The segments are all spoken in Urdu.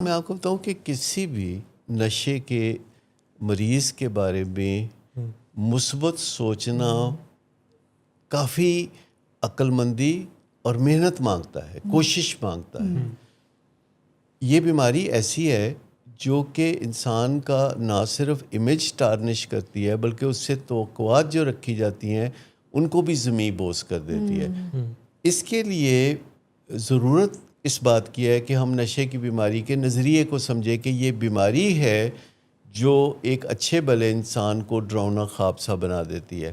میں آپ کو بتاؤں کہ کسی بھی نشے کے مریض کے بارے میں مثبت سوچنا کافی عقل مندی اور محنت مانگتا ہے، کوشش مانگتا ہے۔ یہ بیماری ایسی ہے جو کہ انسان کا نہ صرف امیج ٹارنش کرتی ہے بلکہ اس سے توقعات جو رکھی جاتی ہیں ان کو بھی زمیں بوس کر دیتی ہے۔ اس کے لیے ضرورت اس بات کی ہے کہ ہم نشے کی بیماری کے نظریے کو سمجھیں کہ یہ بیماری ہے جو ایک اچھے بھلے انسان کو ڈراؤنا خواب سا بنا دیتی ہے۔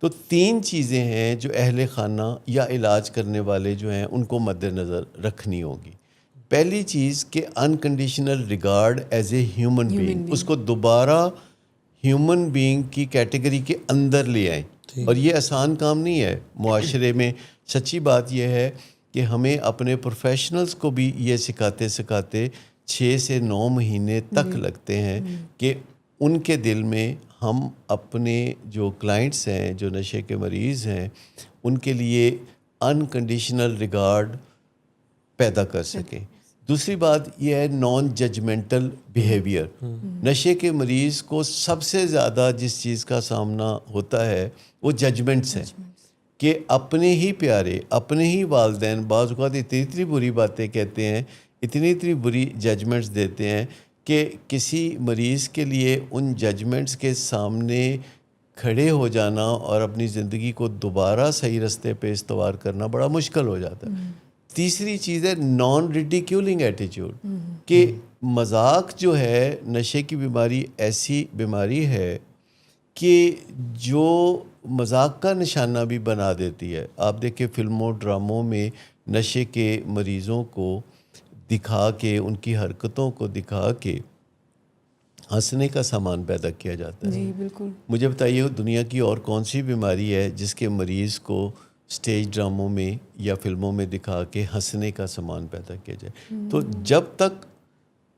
تو 3 چیزیں ہیں جو اہل خانہ یا علاج کرنے والے جو ہیں ان کو مد نظر رکھنی ہوگی۔ پہلی چیز کہ unconditional regard as a human being, اس کو دوبارہ ہیومن بینگ کی کیٹیگری کے اندر لے آئیں۔ اور یہ آسان کام نہیں ہے معاشرے میں۔ سچی بات یہ ہے کہ ہمیں اپنے پروفیشنلز کو بھی یہ سکھاتے 6 سے 9 مہینے تک لگتے ہیں کہ ان کے دل میں ہم اپنے جو کلائنٹس ہیں، جو نشے کے مریض ہیں، ان کے لیے انکنڈیشنل ریگارڈ پیدا کر سکیں۔ دوسری بات یہ ہے نان ججمنٹل بیہیویئر۔ نشے کے مریض کو سب سے زیادہ جس چیز کا سامنا ہوتا ہے وہ ججمنٹس ہیں کہ اپنے ہی پیارے، اپنے ہی والدین بعض اوقات اتنی بری باتیں کہتے ہیں، اتنی بری ججمنٹس دیتے ہیں کہ کسی مریض کے لیے ان ججمنٹس کے سامنے کھڑے ہو جانا اور اپنی زندگی کو دوبارہ صحیح رستے پہ استوار کرنا بڑا مشکل ہو جاتا ہے۔ تیسری چیز ہے نان ریڈیکیولنگ ایٹیچیوڈ، کہ مذاق جو ہے، نشے کی بیماری ایسی بیماری ہے کہ جو مذاق کا نشانہ بھی بنا دیتی ہے۔ آپ دیکھیں فلموں ڈراموں میں نشے کے مریضوں کو دکھا کے، ان کی حرکتوں کو دکھا کے ہنسنے کا سامان پیدا کیا جاتا ہے۔ جی بالکل۔ مجھے بتائیے دنیا کی اور کون سی بیماری ہے جس کے مریض کو سٹیج ڈراموں میں یا فلموں میں دکھا کے ہنسنے کا سامان پیدا کیا جائے؟ تو جب تک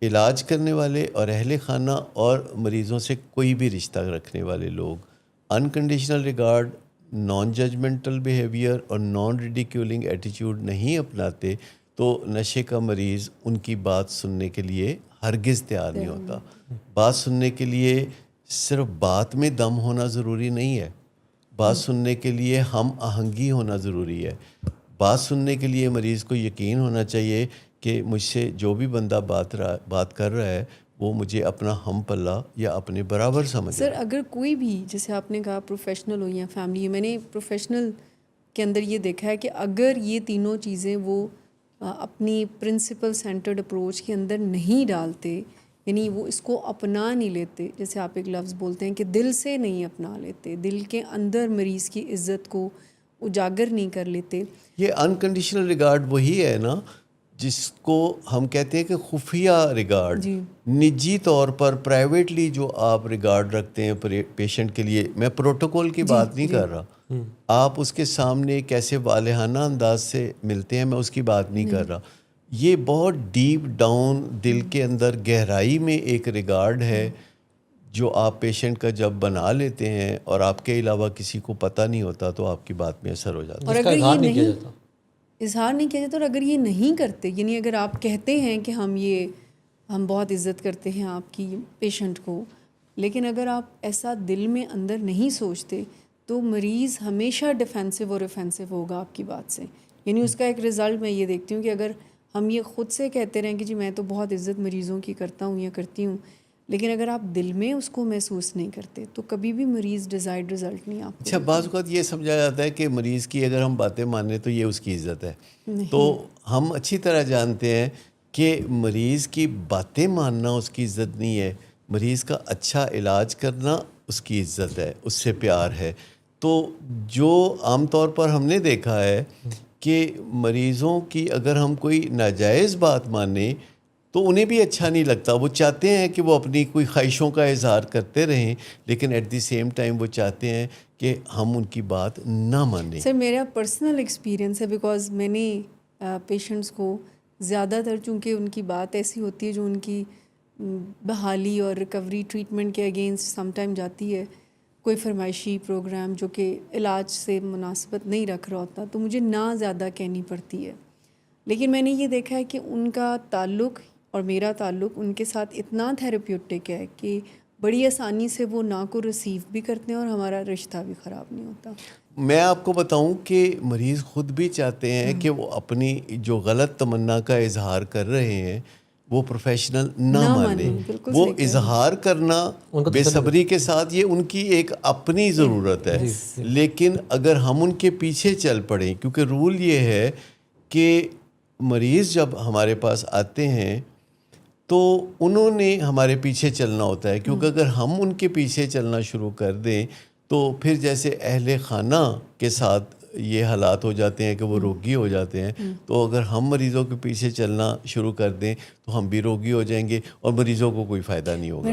علاج کرنے والے اور اہل خانہ اور مریضوں سے کوئی بھی رشتہ رکھنے والے لوگ unconditional regard, non judgmental behaviour اور نان ریڈیکیولنگ ایٹیچیوڈ نہیں اپناتے تو نشے کا مریض ان کی بات سننے کے لیے ہرگز تیار نہیں ہوتا۔ بات سننے کے لیے صرف بات میں دم ہونا ضروری نہیں ہے، بات سننے کے لیے ہم آہنگی ہونا ضروری ہے۔ بات سننے کے لیے مریض کو یقین ہونا چاہیے کہ مجھ سے جو بھی بندہ بات کر رہا ہے وہ مجھے اپنا ہم پلہ یا اپنے برابر سمجھ رہا ہے۔ سر اگر کوئی بھی، جیسے آپ نے کہا پروفیشنل ہو یا فیملی، میں نے پروفیشنل کے اندر یہ دیکھا ہے کہ اگر یہ تینوں چیزیں وہ اپنی پرنسپل سینٹرڈ اپروچ کے اندر نہیں ڈالتے، یعنی وہ اس کو اپنا نہیں لیتے، جیسے آپ ایک لفظ بولتے ہیں کہ دل سے نہیں اپنا لیتے، دل کے اندر مریض کی عزت کو اجاگر نہیں کر لیتے۔ یہ انکنڈیشنل ریگارڈ وہی ہے نا جس کو ہم کہتے ہیں کہ خفیہ ریگارڈ، نجی طور پر پرائیویٹلی جو آپ ریگارڈ رکھتے ہیں پیشنٹ کے لیے۔ میں پروٹوکول کی بات نہیں کر رہا، آپ اس کے سامنے کیسے والہانہ انداز سے ملتے ہیں میں اس کی بات نہیں کر رہا۔ یہ بہت ڈیپ ڈاؤن دل کے اندر گہرائی میں ایک ریگارڈ ہے جو آپ پیشنٹ کا جب بنا لیتے ہیں اور آپ کے علاوہ کسی کو پتہ نہیں ہوتا تو آپ کی بات میں اثر ہو جاتا ہے۔ اور اگر یہ نہیں اظہار نہیں کیا جاتا اور اگر یہ نہیں کرتے، یعنی اگر آپ کہتے ہیں کہ ہم بہت عزت کرتے ہیں آپ کی پیشنٹ کو، لیکن اگر آپ ایسا دل میں اندر نہیں سوچتے تو مریض ہمیشہ ڈیفینسو اور ریفینسو ہوگا آپ کی بات سے۔ یعنی اس کا ایک رزلٹ میں یہ دیکھتی ہوں کہ اگر ہم یہ خود سے کہتے رہیں کہ جی میں تو بہت عزت مریضوں کی کرتا ہوں یا کرتی ہوں، لیکن اگر آپ دل میں اس کو محسوس نہیں کرتے تو کبھی بھی مریض ڈیزائرڈ رزلٹ نہیں آپ کو۔ اچھا، بعض اوقات یہ سمجھا جاتا ہے کہ مریض کی اگر ہم باتیں مانیں تو یہ اس کی عزت ہے۔ تو ہم اچھی طرح جانتے ہیں کہ مریض کی باتیں ماننا اس کی عزت نہیں ہے، مریض کا اچھا علاج کرنا اس کی عزت ہے، اس سے پیار ہے۔ تو جو عام طور پر ہم نے دیکھا ہے کہ مریضوں کی اگر ہم کوئی ناجائز بات مانیں تو انہیں بھی اچھا نہیں لگتا، وہ چاہتے ہیں کہ وہ اپنی کوئی خواہشوں کا اظہار کرتے رہیں، لیکن ایٹ دی سیم ٹائم وہ چاہتے ہیں کہ ہم ان کی بات نہ مانیں۔ سر میرا پرسنل ایکسپیرینس ہے، بیکاز میں نے پیشنٹس کو زیادہ تر، چونکہ ان کی بات ایسی ہوتی ہے جو ان کی بحالی اور ریکوری ٹریٹمنٹ کے اگینسٹ سم ٹائم جاتی ہے، کوئی فرمائشی پروگرام جو کہ علاج سے مناسبت نہیں رکھ رہا ہوتا، تو مجھے نہ زیادہ کہنی پڑتی ہے۔ لیکن میں نے یہ دیکھا ہے کہ ان کا تعلق اور میرا تعلق ان کے ساتھ اتنا تھیراپیوٹک ہے کہ بڑی آسانی سے وہ نا کو ریسیو بھی کرتے ہیں اور ہمارا رشتہ بھی خراب نہیں ہوتا. میں آپ کو بتاؤں کہ مریض خود بھی چاہتے ہیں کہ وہ اپنی جو غلط تمنا کا اظہار کر رہے ہیں وہ پروفیشنل نہ مانیں. وہ اظہار کرنا بے صبری کے ساتھ یہ ان کی ایک اپنی ضرورت ہے, لیکن اگر ہم ان کے پیچھے چل پڑیں, کیونکہ رول یہ ہے کہ مریض جب ہمارے پاس آتے ہیں تو انہوں نے ہمارے پیچھے چلنا ہوتا ہے, کیونکہ اگر ہم ان کے پیچھے چلنا شروع کر دیں تو پھر جیسے اہل خانہ کے ساتھ یہ حالات ہو جاتے ہیں کہ وہ روگی ہو جاتے ہیں, تو اگر ہم مریضوں کے پیچھے چلنا شروع کر دیں تو ہم بھی روگی ہو جائیں گے اور مریضوں کو کوئی فائدہ نہیں ہوگا.